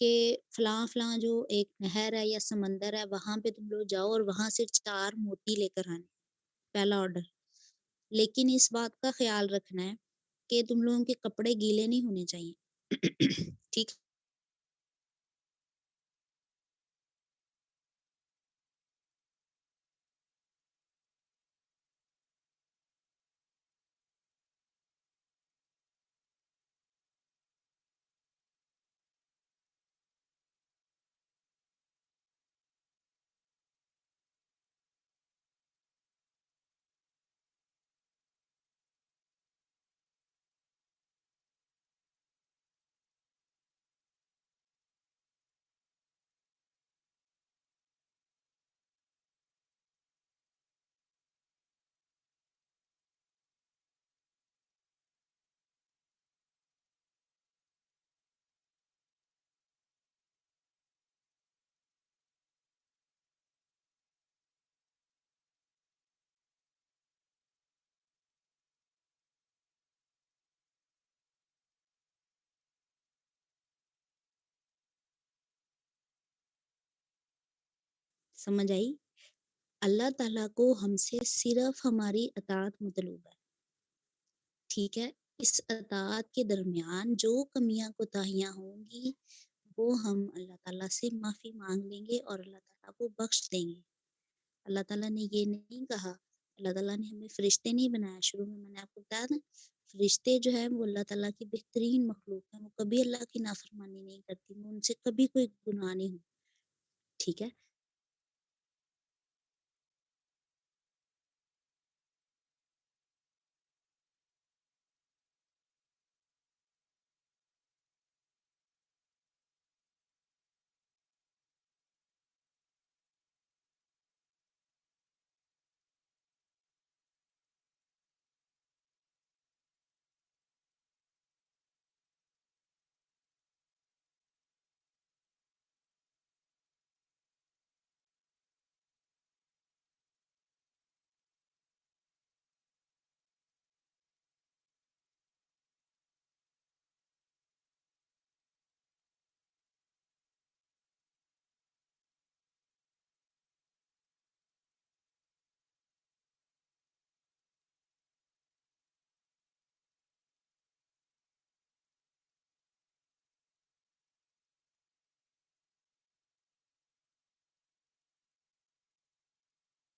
کہ فلاں جو ایک نہر ہے یا سمندر ہے وہاں پہ تم لوگ جاؤ اور وہاں سے 4 موتی لے کر آنے، پہلا آرڈر۔ لیکن اس بات کا خیال رکھنا ہے کہ تم لوگوں کے کپڑے گیلے نہیں ہونے چاہیے۔ ٹھیک سمجھ آئی؟ اللہ تعالیٰ کو ہم سے صرف ہماری اطاعت مطلوب ہے، ٹھیک ہے؟ اس اطاعت کے درمیان جو کمیاں کوتاہیاں ہوں گی وہ ہم اللہ تعالیٰ سے معافی مانگ لیں گے اور اللہ تعالیٰ کو بخش دیں گے۔ اللہ تعالیٰ نے یہ نہیں کہا، اللہ تعالیٰ نے ہمیں فرشتے نہیں بنایا، شروع میں نے آپ کو بتایا نا، فرشتے جو ہے وہ اللہ تعالیٰ کی بہترین مخلوق ہیں، وہ کبھی اللہ کی نافرمانی نہیں کرتی، وہ ان سے کبھی کوئی گناہ نہیں ہو، ٹھیک ہے؟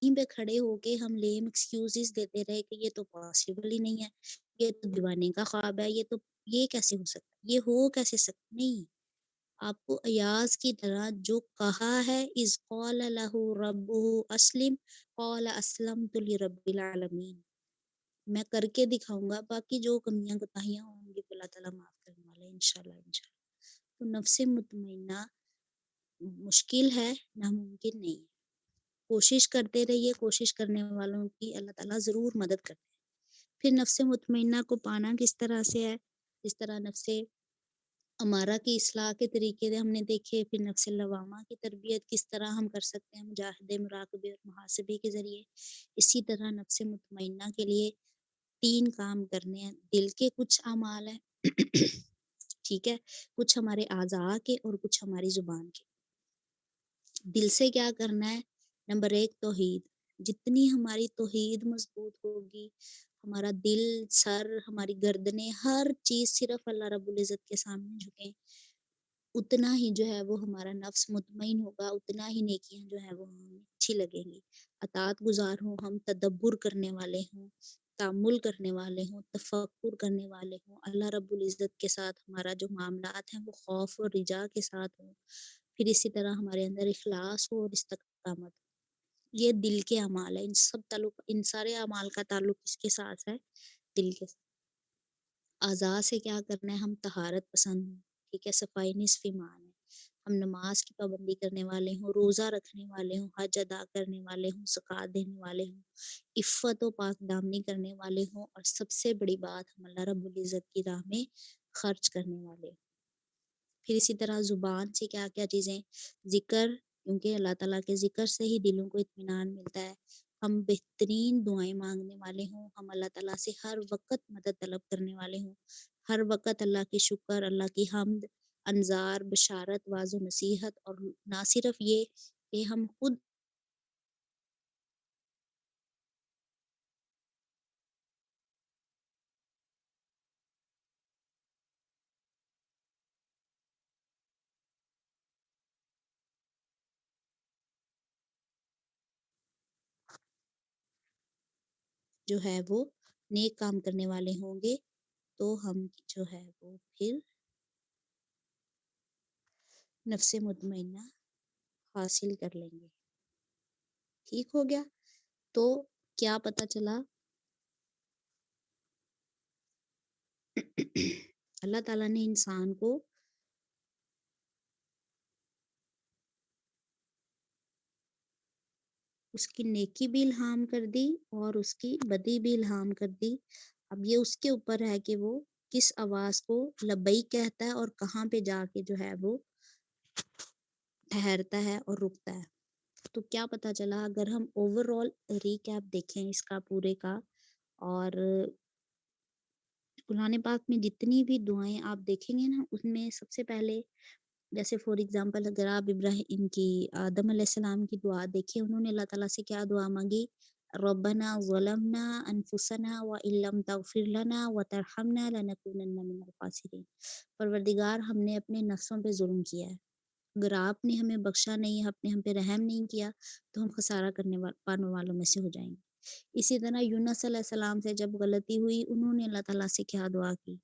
وہیں پہ کھڑے ہو کے ہم لیم ایکسکیوزز دیتے رہے کہ یہ تو پاسبل ہی نہیں ہے، یہ تو دیوانے کا خواب ہے، یہ کیسے ہو سکتا ہے، یہ ہو کیسے سکتا نہیں۔ آپ کو ایاز کی طرح جو کہا ہے اذ قال لہ ربہ اسلم قال اسلمت لرب العالمین، میں کر کے دکھاؤں گا، باقی جو کمیاں کوتاہیاں ہوں گی تو اللہ تعالیٰ معاف کرنے والے ہیں انشاءاللہ انشاءاللہ۔ تو نفس مطمئنہ مشکل ہے، ناممکن نہیں ہے، کوشش کرتے رہیے، کوشش کرنے والوں کی اللہ تعالیٰ ضرور مدد کرتے ہیں۔ پھر نفس مطمئنہ کو پانا کس طرح سے ہے؟ جس طرح نفس امارہ کی اصلاح کے طریقے ہم نے دیکھے، پھر نفس لوامہ کی تربیت کس طرح ہم کر سکتے ہیں مجاہدے، مراقبے اور محاسبے کے ذریعے۔ اسی طرح نفس مطمئنہ کے لیے 3 کام کرنے ہیں، دل کے کچھ اعمال ہیں ٹھیک ہے، کچھ ہمارے اعضاء کے اور کچھ ہماری زبان کے۔ دل سے کیا کرنا ہے؟ نمبر 1 توحید، جتنی ہماری توحید مضبوط ہوگی، ہمارا دل، سر، ہماری گردنیں، ہر چیز صرف اللہ رب العزت کے سامنے جھکیں، اتنا ہی جو ہے وہ ہمارا نفس مطمئن ہوگا، اتنا ہی نیکیاں جو ہے وہ ہمیں اچھی لگیں گی، اطاعت گزار ہوں، ہم تدبر کرنے والے ہوں، تامل کرنے والے ہوں، تفکر کرنے والے ہوں، اللہ رب العزت کے ساتھ ہمارا جو معاملات ہیں وہ خوف اور رجا کے ساتھ ہوں، پھر اسی طرح ہمارے اندر اخلاص ہو اور استقامت۔ یہ دل کے اعمال ہے، ان سارے اعمال کا تعلق اس کے ساتھ ہے، دل کے ساتھ۔ اعضاء سے کیا کرنا ہے؟ ہم طہارت پسند ہوں، ٹھیک ہے، صفائی نصف ایمان ہے، ہم نماز کی پابندی کرنے والے ہوں، روزہ رکھنے والے ہوں، حج ادا کرنے والے ہوں، زکوٰۃ دینے والے ہوں، عفت و پاک دامنی کرنے والے ہوں، اور سب سے بڑی بات ہم اللہ رب العزت کی راہ میں خرچ کرنے والے ہوں۔ پھر اسی طرح زبان سے کیا کیا چیزیں؟ ذکر، کیونکہ اللہ تعالیٰ کے ذکر سے ہی دلوں کو اطمینان ملتا ہے، ہم بہترین دعائیں مانگنے والے ہوں، ہم اللہ تعالیٰ سے ہر وقت مدد طلب کرنے والے ہوں، ہر وقت اللہ کی شکر، اللہ کی حمد، انذار، بشارت، واعظ و نصیحت، اور نہ صرف یہ کہ ہم خود جو ہے وہ نیک کام کرنے والے ہوں گے تو ہم جو ہے وہ پھر نفس مطمئنہ حاصل کر لیں گے. ٹھیک ہو گیا؟ تو کیا پتہ چلا؟ اللہ تعالیٰ نے انسان کو اس کی نیکی بھی الہام کر دی اور اس کی بدی بھی الہام کر دی. اب یہ اس کے اوپر ہے کہ وہ کس آواز کو لبیک کہتا ہے اور کہاں پہ جا کے جو ہے وہ ٹھہرتا ہے اور رکتا ہے. تو کیا پتہ چلا اگر ہم اوور آل ریکیپ دیکھیں اس کا پورے کا، اور قرآن پاک میں جتنی بھی دعائیں آپ دیکھیں گے نا، اس میں سب سے پہلے جیسے فار ایگزامپل اگر آپ ابراہیم کی آدم علیہ السلام کی دعا دیکھیں، انہوں نے اللہ تعالیٰ سے کیا دعا مانگی؟ ربنا ظلمنا انفسنا وان لم تغفر لنا وترحمنا لنکونن من الخاسرین. پروردگار ہم نے اپنے نفسوں پہ ظلم کیا ہے، اگر آپ نے ہمیں بخشا نہیں، آپ نے ہم پہ رحم نہیں کیا تو ہم خسارہ پانے والوں میں سے ہو جائیں گے. اسی طرح یونس علیہ السلام سے جب غلطی ہوئی، انہوں نے اللہ تعالیٰ سے کیا دعا کی؟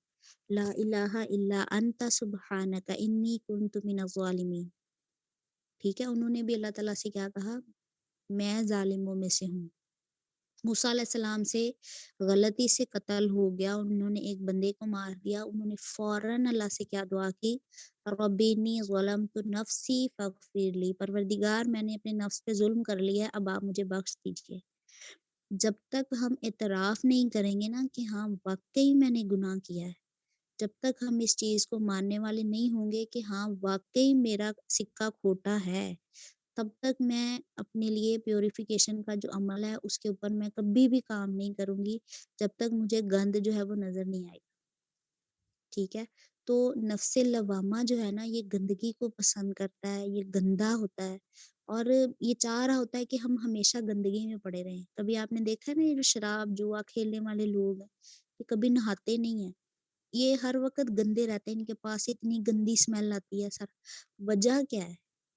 لا الہ الا انت سبحانک انی کنت من الظالمین. ٹھیک ہے، انہوں نے بھی اللہ تعالیٰ سے کیا کہا؟ میں ظالموں میں سے ہوں. موسیٰ علیہ السلام سے غلطی سے قتل ہو گیا، انہوں نے ایک بندے کو مار دیا، انہوں نے فوراً اللہ سے کیا دعا کی؟ ربی انی ظلمت نفسی فاغفر لی. پروردگار میں نے اپنے نفس پہ ظلم کر لیا ہے، اب آپ مجھے بخش دیجیے. جب تک ہم اعتراف نہیں کریں گے نا کہ ہاں واقعی میں نے گناہ کیا ہے، جب تک ہم اس چیز کو ماننے والے نہیں ہوں گے کہ ہاں واقعی میرا سکہ کھوٹا ہے، تب تک میں اپنے لیے پیوریفیکیشن کا جو عمل ہے اس کے اوپر میں کبھی بھی کام نہیں کروں گی، جب تک مجھے گند جو ہے وہ نظر نہیں آئے. ٹھیک ہے، تو نفس لوامہ جو ہے نا، یہ گندگی کو پسند کرتا ہے، یہ گندا ہوتا ہے، اور یہ چاہ رہا ہوتا ہے کہ ہم ہمیشہ گندگی میں پڑے رہیں. کبھی آپ نے دیکھا ہے نا، یہ جو شراب جوا کھیلنے والے لوگ ہیں، یہ کبھی نہاتے نہیں ہیں، یہ ہر وقت گندے رہتے ہیں، ان کے پاس اتنی گندی اسمیل آتی ہے. سر وجہ کیا ہے؟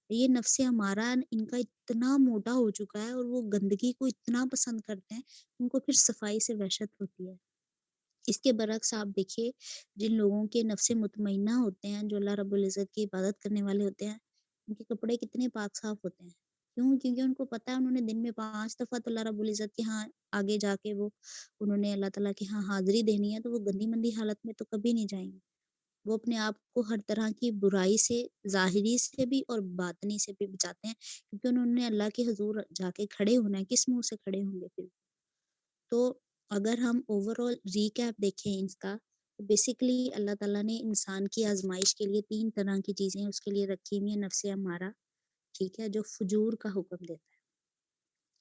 یہ نفس ہمارا ان کا اتنا موٹا ہو چکا ہے اور وہ گندگی کو اتنا پسند کرتے ہیں، ان کو پھر صفائی سے وحشت ہوتی ہے. اس کے برعکس آپ دیکھیے، جن لوگوں کے نفس مطمئنہ ہوتے ہیں، جو اللہ رب العزت کی عبادت کرنے والے ہوتے ہیں، ان کے کپڑے کتنے پاک صاف ہوتے ہیں. کیوں؟ کیونکہ ان کو پتہ ہے انہوں نے دن میں 5 دفعہ تو اللہ رب العزت کے ہاں آگے جا کے انہوں نے اللہ تعالیٰ کے ہاں حاضری دینی ہے، تو وہ گندی مندی حالت میں تو کبھی نہیں جائیں گے. وہ اپنے آپ کو ہر طرح کی برائی سے، ظاہری سے بھی اور باطنی سے بھی بچاتے ہیں، کیونکہ انہوں نے اللہ کے حضور جا کے کھڑے ہونا ہے. کس منہ سے کھڑے ہوں گے پھر؟ تو اگر ہم اوور آل ریکیپ دیکھیں اس کا، تو بیسیکلی اللہ تعالیٰ نے انسان کی آزمائش کے لیے 3 طرح کی چیزیں اس کے لیے رکھی ہوئی ہیں. نفس امارہ، ٹھیک ہے، جو فجور کا حکم دیتا ہے.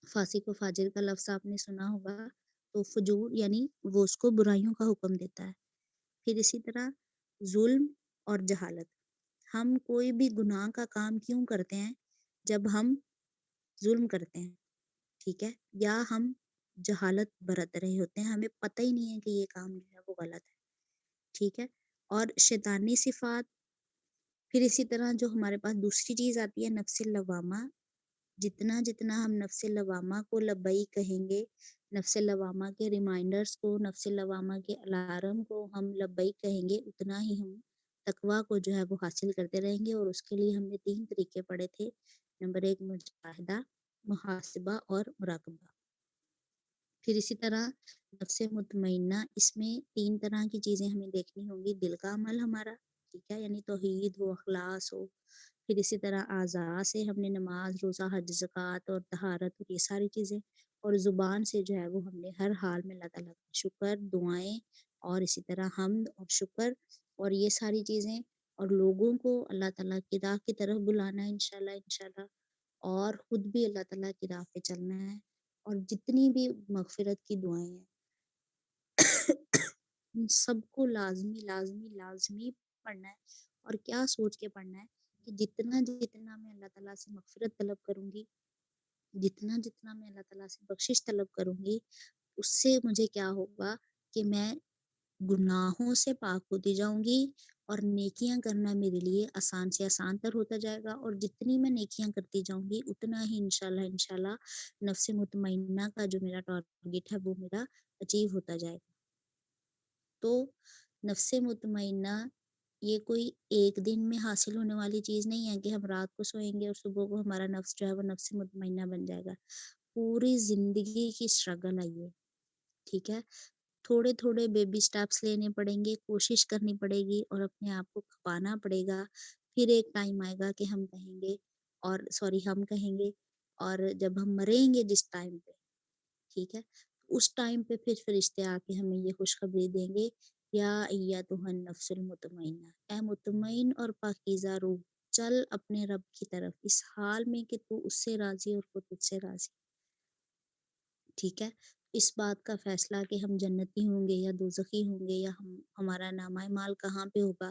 فاسق و فاجر کا لفظ آپ نے سنا ہوگا، تو فجور یعنی وہ اس کو برائیوں کا حکم دیتا ہے. پھر اسی طرح ظلم اور جہالت. ہم کوئی بھی گناہ کا کام کیوں کرتے ہیں؟ جب ہم ظلم کرتے ہیں، ٹھیک ہے، یا ہم جہالت برت رہے ہوتے ہیں، ہمیں پتہ ہی نہیں ہے کہ یہ کام جو ہے وہ غلط ہے. ٹھیک ہے، اور شیطانی صفات. پھر اسی طرح جو ہمارے پاس دوسری چیز آتی ہے نفس لوامہ. جتنا جتنا ہم نفس لوامہ کو لبیک کہیں گے، نفس لوامہ کے ریمائنڈرز کو، نفس لوامہ کے الارم کو ہم لبیک کہیں گے، اتنا ہی ہم تقویٰ کو جو ہے وہ حاصل کرتے رہیں گے. اور اس کے لیے ہم نے 3 طریقے پڑھے تھے. نمبر 1 مجاہدہ، محاسبہ اور مراقبہ. پھر اسی طرح نفس مطمئنہ، اس میں 3 طرح کی چیزیں ہمیں دیکھنی ہوں گی. دل کا عمل ہمارا، ٹھیک ہے، یعنی توحید ہو، اخلاص ہو. پھر اسی طرح اعضاء سے ہم نے نماز، روزہ، حج، زکوٰۃ اور طہارت اور یہ ساری چیزیں. اور زبان سے جو ہے وہ ہم نے ہر حال میں اللہ تعالیٰ کا شکر، دعائیں، اور اسی طرح حمد اور شکر اور یہ ساری چیزیں. اور لوگوں کو اللہ تعالیٰ کی راہ کی طرف بلانا ہے انشاءاللہ انشاءاللہ. اور خود بھی اللہ تعالیٰ کی راہ پہ چلنا ہے. اور جتنی بھی مغفرت کی دعائیں ہیں ان سب کو لازمی لازمی لازمی پڑھنا ہے. اور کیا سوچ کے پڑھنا ہے کہ جتنا جتنا میں اللہ تعالیٰ سے مغفرت طلب کروں گی، جتنا جتنا میں اللہ تعالیٰ سے بخشش طلب کروں گی، اس سے مجھے کیا ہوگا کہ میں گناہوں سے پاک ہوتی جاؤں گی، اور نیکیاں کرنا میرے لیے آسان سے آسان تر ہوتا جائے گا، اور جتنی میں نیکیاں کرتی جاؤں گی اتنا ہی انشاءاللہ نفس مطمئنہ کا جو میرا ٹارگٹ ہے وہ میرا اچیو ہوتا جائے گا۔ تو نفس مطمئنہ یہ کوئی ایک دن میں حاصل ہونے والی چیز نہیں ہے کہ ہم رات کو سوئیں گے اور صبح کو ہمارا نفس جو ہے وہ نفس مطمئنہ بن جائے گا۔ پوری زندگی کی اسٹرگل ہے یہ، ٹھیک ہے؟ تھوڑے تھوڑے بیبی سٹیپس لینے پڑیں گے، کوشش کرنی پڑے گی اور اپنے آپ کو کھپانا پڑے گا۔ پھر ایک ٹائم آئے گا کہ ہم کہیں گے اور جب ہم مریں گے جس ٹائم پہ، ٹھیک ہے، اس ٹائم پہ پھر فرشتے آ کے ہمیں یہ خوشخبری دیں گے، یا ایتھا النفس المطمئنہ، اے مطمئن اور پاکیزہ روح، چل اپنے رب کی طرف اس حال میں کہ تو اس سے راضی اور وہ تجھ سے راضی، ٹھیک ہے۔ اس بات کا فیصلہ کہ ہم جنتی ہوں گے یا دوزخی ہوں گے، یا ہمارا نامہ اعمال کہاں پہ ہوگا،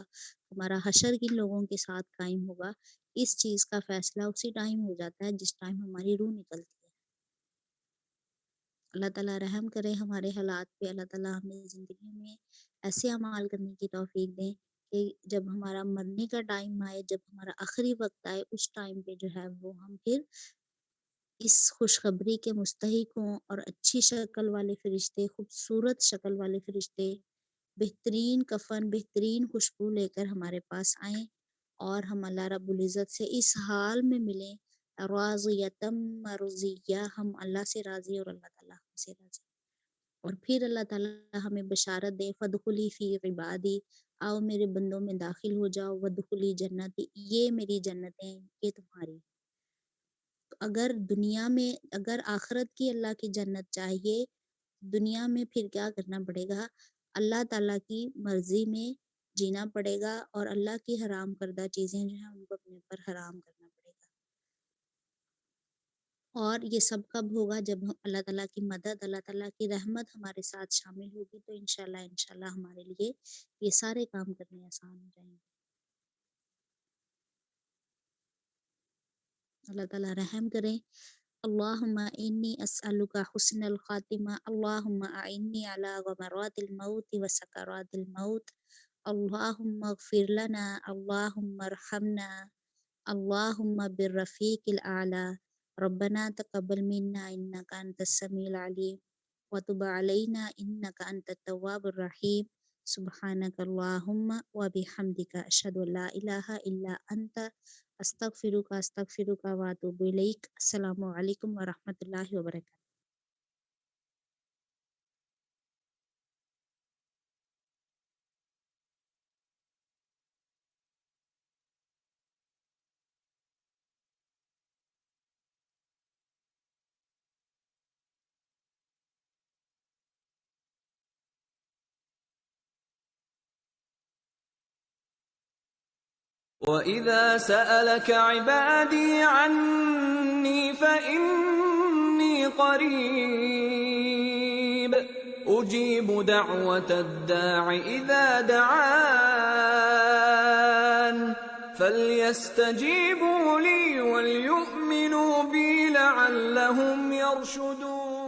ہمارا حشر کن لوگوں کے ساتھ قائم ہوگا، اس چیز کا فیصلہ اسی ٹائم ہو جاتا ہے جس ٹائم ہماری روح نکلتی ہے۔ اللہ تعالیٰ رحم کرے ہمارے حالات پہ، اللہ تعالیٰ ہمیں زندگی میں ایسے اعمال کرنے کی توفیق دیں کہ جب ہمارا مرنے کا ٹائم آئے، جب ہمارا آخری وقت آئے، اس ٹائم پہ جو ہے وہ ہم پھر اس خوشخبری کے مستحق ہوں، اور اچھی شکل والے فرشتے، خوبصورت شکل والے فرشتے، بہترین کفن، بہترین خوشبو لے کر ہمارے پاس آئیں، اور ہم اللہ رب العزت سے اس حال میں ملیں راضیتم مرضیہ، ہم اللہ سے راضی اور اللہ تعالیٰ ہم سے راضی، اور پھر اللہ تعالیٰ ہمیں بشارت دے فادخلی فی عبادی، آؤ میرے بندوں میں داخل ہو جاؤ، وادخلی جنتی، یہ میری جنتیں، یہ تمہاری۔ اگر آخرت کی اللہ کی جنت چاہیے، دنیا میں پھر کیا کرنا پڑے گا؟ اللہ تعالیٰ کی مرضی میں جینا پڑے گا، اور اللہ کی حرام کردہ چیزیں جو ہیں ان کو اپنے پر حرام کرنا پڑے گا۔ اور یہ سب کب ہوگا؟ جب اللہ تعالیٰ کی مدد، اللہ تعالیٰ کی رحمت ہمارے ساتھ شامل ہوگی، تو انشاءاللہ ہمارے لیے یہ سارے کام کرنے آسان ہو جائیں گے۔ اللہ تعالیٰ رحم کریں۔ اللہم انی اسألک حسن الخاتمہ، اللہم اعنی علی غمرات الموت وسکرات الموت، اللہم اغفر لنا، اللہم ارحمنا، اللہم بالرفیق الاعلی، ربنا تقبل منا انک انت السمیع العلیم وتب علینا انک انت التواب الرحیم، سبحانک اللہم وبحمدک، اشہد ان لا الہ الا انت، استغفرک واتوب الیک۔ السلام علیکم ورحمۃ اللہ وبرکاتہ۔ وَإِذَا سَأَلَكَ عِبَادِي عَنِّي فَإِنِّي قَرِيبٌ أُجِيبُ دَعْوَةَ الدَّاعِ إِذَا دَعَانِ فَلْيَسْتَجِيبُوا لِي وَلْيُؤْمِنُوا بِي لَعَلَّهُمْ يَرْشُدُونَ۔